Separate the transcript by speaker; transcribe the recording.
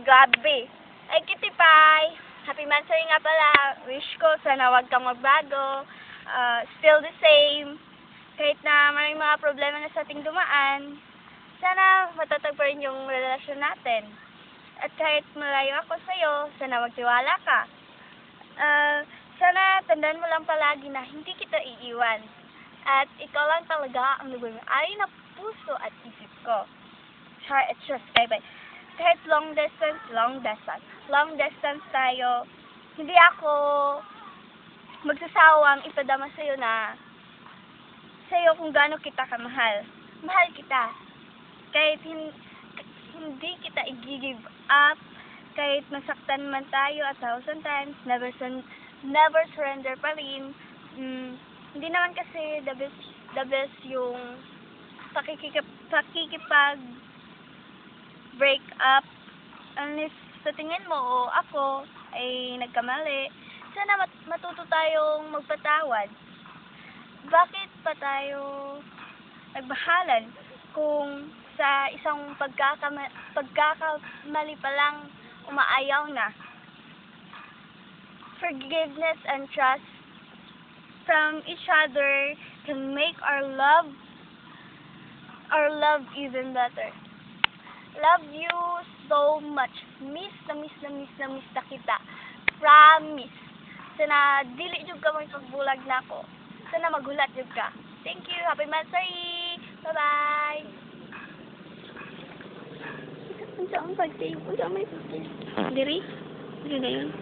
Speaker 1: grabe. Ay, Kitty Pie. Happy Mansari nga pala. Wish ko, sana wag kang magbago. Still the same. Kahit na maraming mga problema na sa ating dumaan, sana matatag pa rin yung relasyon natin. At kahit malayo ako sa'yo, sana magtiwala ka. Sana tandaan mo lang palagi na hindi kita iiwan. At ikaw lang talaga ang nagmamay na puso at isip ko. Char at trust, bye-bye. Kahit long distance tayo, hindi ako magsasawang ipadama sa'yo kung gaano kita kamahal. Mahal kita. Kahit hindi kita i-give up, kahit masaktan man tayo 1,000 times, never surrender pa rin. Hindi naman kasi the best yung pakikipag break up. Unless sa tingin mo o ako ay nagkamali, sana matuto tayong magpatawad. Bakit pa tayo nagbahalan kung sa isang pagkakamali pa lang umaayaw na? Forgiveness and trust from each other can make our love even better. Love you so much. Miss na kita. Promise. Sana dili jud ka may pagbulag na ako. Sana magulat jud ka. Thank you. Happy Mansari. Bye-bye. Unsa ang pag-save? Unsa may pag-save? Diri? Diri na yun.